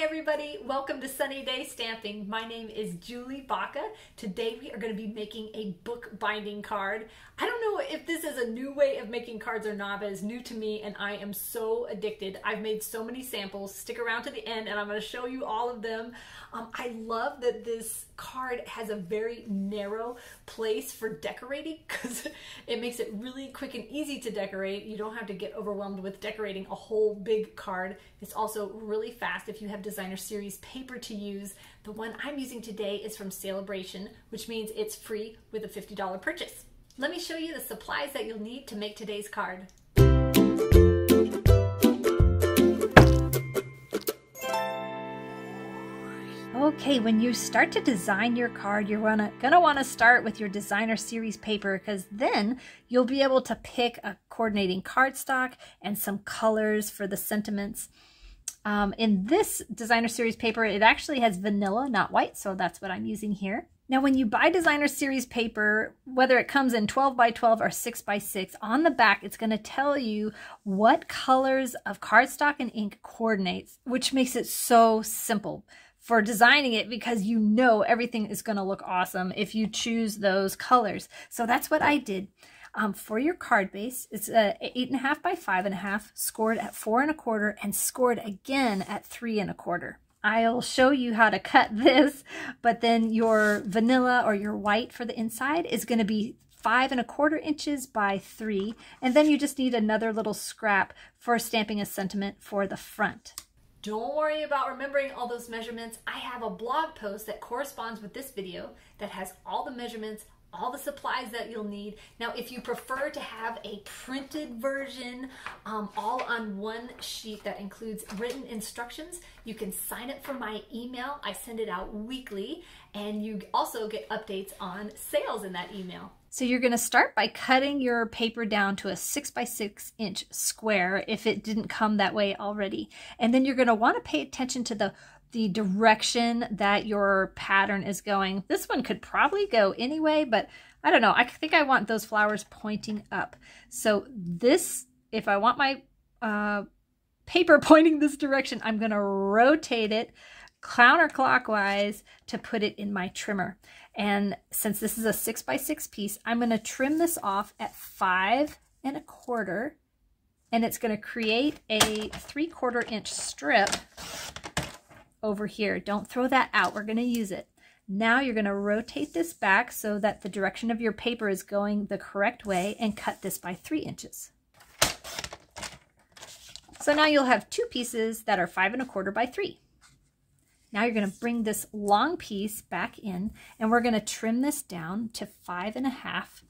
everybody, welcome to Sunny Day Stamping. My name is Julie Baca. Today we are going to be making a book binding card. I don't know if this is a new way of making cards or not, but it's new to me and I am so addicted. I've made so many samples. Stick around to the end and I'm going to show you all of them. I love that this card has a very narrow place for decorating because it makes it really quick and easy to decorate. You don't have to get overwhelmed with decorating a whole big card. It's also really fast if you have designer series paper to use. The one I'm using today is from Celebration, which means it's free with a $50 purchase. Let me show you the supplies that you'll need to make today's card. Okay, when you start to design your card, you're gonna want to start with your designer series paper because then you'll be able to pick a coordinating cardstock and some colors for the sentiments. In this designer series paper, it actually has vanilla, not white, so that's what I'm using here. Now, when you buy designer series paper, whether it comes in 12 by 12 or 6 by 6, on the back, it's going to tell you what colors of cardstock and ink coordinates, which makes it so simple for designing it because you know everything is going to look awesome if you choose those colors. So that's what I did. For your card base, it's 8.5 by 5.5, scored at 4 1/4, and scored again at 3 1/4. I'll show you how to cut this, but then your vanilla or your white for the inside is going to be 5 1/4 inches by 3, and then you just need another little scrap for stamping a sentiment for the front. Don't worry about remembering all those measurements. I have a blog post that corresponds with this video that has all the measurements, all the supplies that you'll need. Now, if you prefer to have a printed version all on one sheet that includes written instructions, you can sign up for my email. I send it out weekly, and you also get updates on sales in that email. So you're going to start by cutting your paper down to a 6 by 6 inch square if it didn't come that way already. And then you're going to want to pay attention to the direction that your pattern is going. This one could probably go anyway, but I don't know. I think I want those flowers pointing up. So this, if I want my paper pointing this direction, I'm going to rotate it counterclockwise to put it in my trimmer. And since this is a 6 by 6 piece, I'm going to trim this off at 5 1/4, and it's going to create a 3/4 inch strip over here. Don't throw that out. We're going to use it. Now you're going to rotate this back so that the direction of your paper is going the correct way and cut this by 3 inches. So now you'll have two pieces that are 5 1/4 by 3. Now you're going to bring this long piece back in and we're going to trim this down to 5 1/2.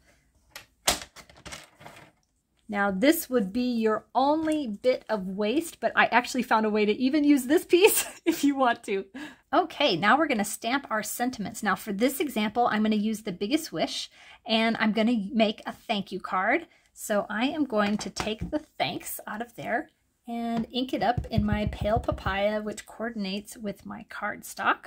Now this would be your only bit of waste, but I actually found a way to even use this piece if you want to. Okay, now we're going to stamp our sentiments. Now for this example, I'm going to use the biggest wish and I'm going to make a thank you card. So I am going to take the thanks out of there and ink it up in my pale papaya, which coordinates with my cardstock.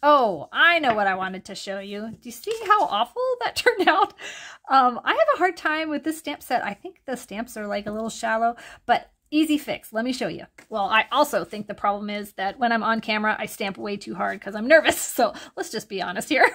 Oh, I know what I wanted to show you. Do you see how awful that turned out? I have a hard time with this stamp set. I think the stamps are like a little shallow, but easy fix. Let me show you. Well, I also think the problem is that when I'm on camera, I stamp way too hard because I'm nervous. So let's just be honest here.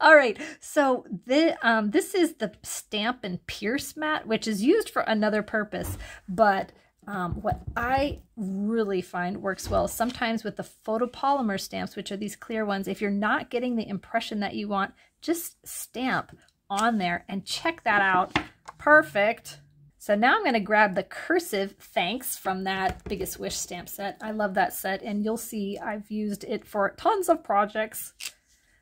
All right. So this is the Stamp and Pierce mat, which is used for another purpose, but what I really find works well sometimes with the photopolymer stamps, which are these clear ones. If you're not getting the impression that you want, just stamp on there and check that out. Perfect. So now I'm going to grab the cursive thanks from that Biggest Wish stamp set. I love that set, and you'll see I've used it for tons of projects.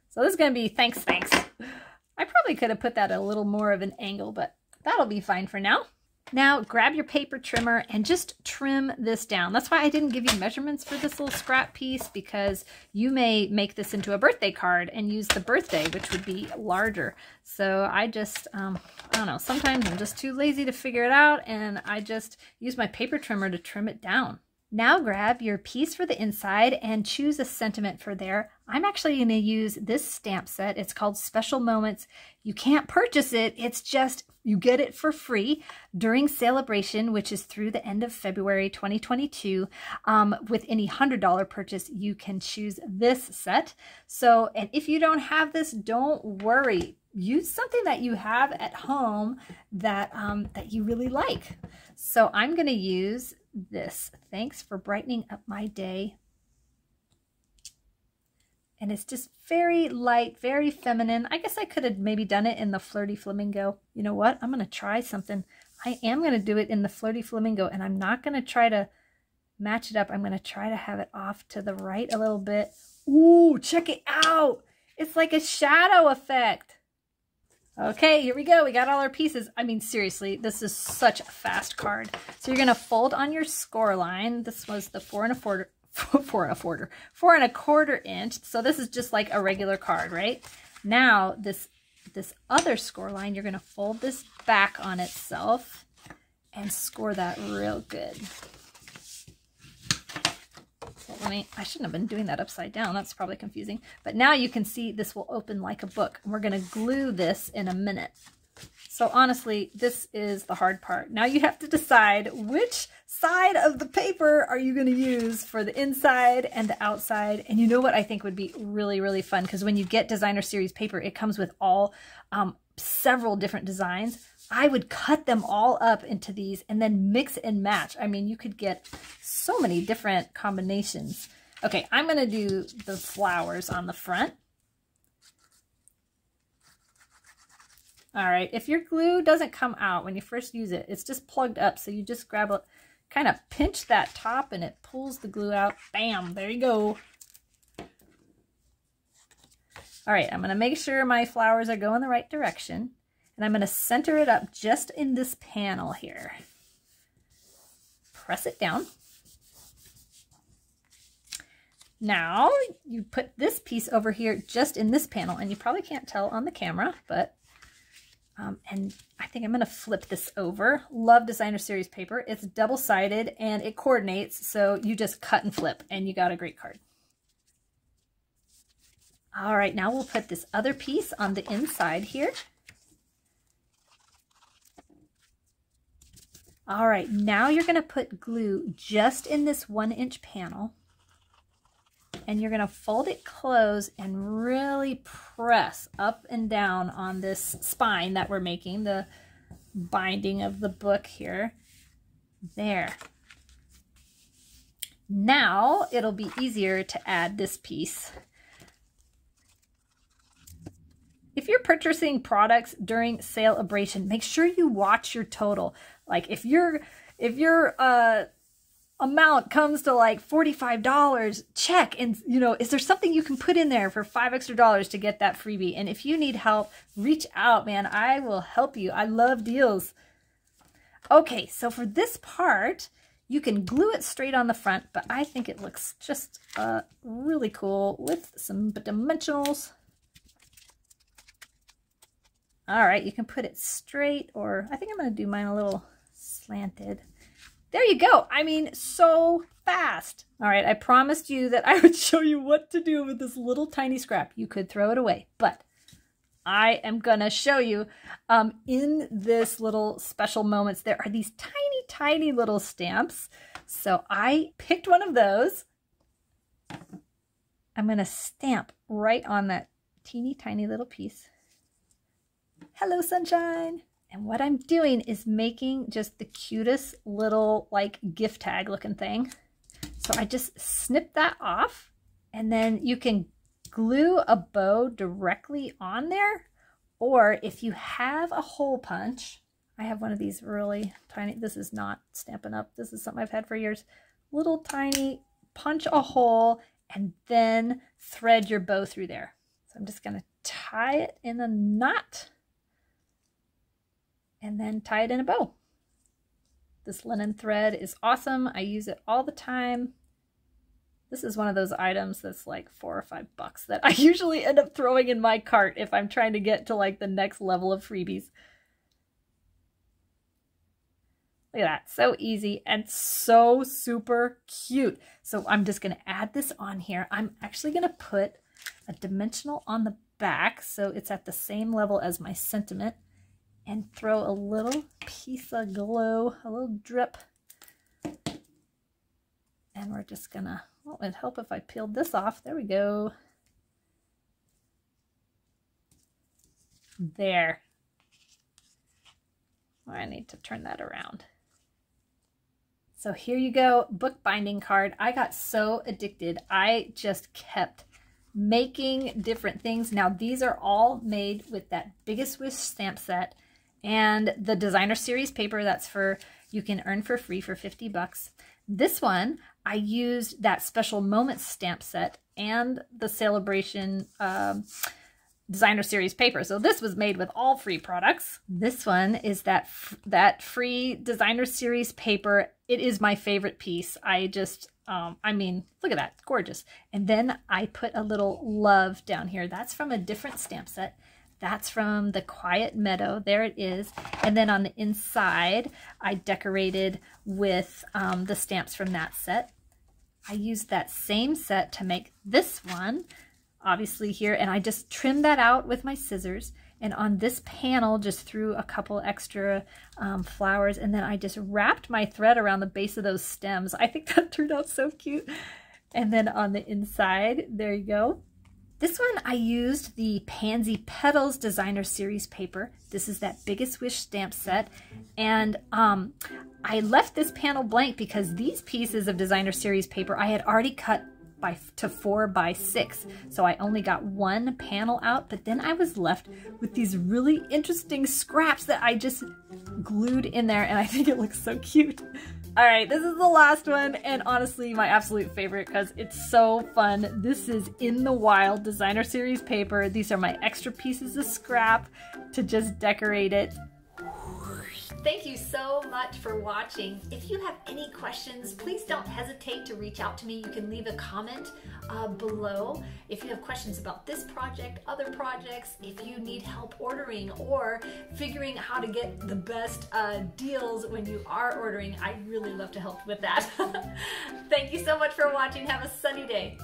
So this is going to be thanks, thanks. I probably could have put that at a little more of an angle, but that'll be fine for now. Now grab your paper trimmer and just trim this down. That's why I didn't give you measurements for this little scrap piece, because you may make this into a birthday card and use the birthday, which would be larger. So I just, I don't know, sometimes I'm just too lazy to figure it out and I just use my paper trimmer to trim it down. Now grab your piece for the inside and choose a sentiment for there. I'm actually going to use this stamp set. It's called Special Moments. You can't purchase it. It's just, you get it for free during Celebration, which is through the end of February 2022. With any $100 purchase, you can choose this set. So, and if you don't have this, don't worry. Use something that you have at home that, that you really like. So I'm going to use this. Thanks for brightening up my day. And it's just very light, very feminine. I guess I could have maybe done it in the Flirty Flamingo. You know what? I'm going to try something. I am going to do it in the Flirty Flamingo, and I'm not going to try to match it up. I'm going to try to have it off to the right a little bit. Ooh, check it out. It's like a shadow effect. Okay, here we go. We got all our pieces. I mean, seriously, this is such a fast card. So you're going to fold on your score line. This was the 4 1/4 inch. So this is just like a regular card, right? Now this other score line, you're going to fold this back on itself and score that real good. I shouldn't have been doing that upside down. That's probably confusing. But now you can see this will open like a book. And we're going to glue this in a minute. So honestly, this is the hard part. Now you have to decide which side of the paper are you going to use for the inside and the outside. And you know what I think would be really, really fun? Because when you get designer series paper, it comes with all several different designs. I would cut them all up into these and then mix and match. I mean, you could get so many different combinations. Okay, I'm going to do the flowers on the front. All right, if your glue doesn't come out when you first use it, it's just plugged up. So you just grab a, kind of pinch that top and it pulls the glue out. Bam, there you go. All right, I'm going to make sure my flowers are going the right direction. And I'm going to center it up just in this panel here. Press it down. Now you put this piece over here just in this panel, and you probably can't tell on the camera, but and I think I'm going to flip this over. Love designer series paper. It's double-sided and it coordinates, so you just cut and flip and you got a great card. All right, now we'll put this other piece on the inside here. All right, now you're going to put glue just in this 1-inch panel, and you're going to fold it close and really press up and down on this spine that we're making, the binding of the book here. There. Now it'll be easier to add this piece. If you're purchasing products during Celebration, make sure you watch your total. Like if your amount comes to like $45, check and, you know, is there something you can put in there for $5 extra to get that freebie? And if you need help, reach out, man. I will help you. I love deals. Okay, so for this part, you can glue it straight on the front, but I think it looks just really cool with some dimensionals. All right, you can put it straight, or I think I'm going to do mine a little slanted. There you go. I mean, so fast. All right, I promised you that I would show you what to do with this little tiny scrap. You could throw it away, but I am going to show you in this little special moments, there are these tiny, tiny little stamps. So I picked one of those. I'm going to stamp right on that teeny tiny little piece. Hello, sunshine. And what I'm doing is making just the cutest little like gift tag looking thing. So I just snip that off, and then you can glue a bow directly on there. Or if you have a hole punch, I have one of these really tiny, this is not Stampin' Up. This is something I've had for years. Little tiny, punch a hole and then thread your bow through there. So I'm just gonna tie it in a knot and then tie it in a bow. This linen thread is awesome. I use it all the time. This is one of those items that's like $4 or $5 that I usually end up throwing in my cart if I'm trying to get to like the next level of freebies. Look at that, so easy and so super cute. So I'm just gonna add this on here. I'm actually gonna put a dimensional on the back so it's at the same level as my sentiment, and throw a little piece of glue, a little drip. And we're just gonna, well, it'd help if I peeled this off. There we go. There. I need to turn that around. So here you go, bookbinding card. I got so addicted. I just kept making different things. Now these are all made with that Biggest Wish stamp set and the designer series paper that's for, you can earn for free for 50 bucks. This one, I used that special moments stamp set and the celebration designer series paper. So this was made with all free products. This one is that free designer series paper. It is my favorite piece. I just, I mean, look at that, it's gorgeous. And then I put a little love down here. That's from a different stamp set. That's from the Quiet Meadow. There it is. And then on the inside, I decorated with the stamps from that set. I used that same set to make this one, obviously here, and I just trimmed that out with my scissors. And on this panel, just threw a couple extra flowers, and then I just wrapped my thread around the base of those stems. I think that turned out so cute. And then on the inside, there you go. This one, I used the Pansy Petals Designer Series paper. This is that Biggest Wish stamp set. And I left this panel blank because these pieces of Designer Series paper I had already cut to 4 by 6. So I only got one panel out, but then I was left with these really interesting scraps that I just glued in there, and I think it looks so cute. All right, this is the last one, and honestly my absolute favorite because it's so fun. This is In the Wild Designer Series paper. These are my extra pieces of scrap to just decorate it. Thank you so much for watching. If you have any questions, please don't hesitate to reach out to me. You can leave a comment below. If you have questions about this project, other projects, if you need help ordering or figuring out how to get the best deals when you are ordering, I'd really love to help with that. Thank you so much for watching. Have a sunny day.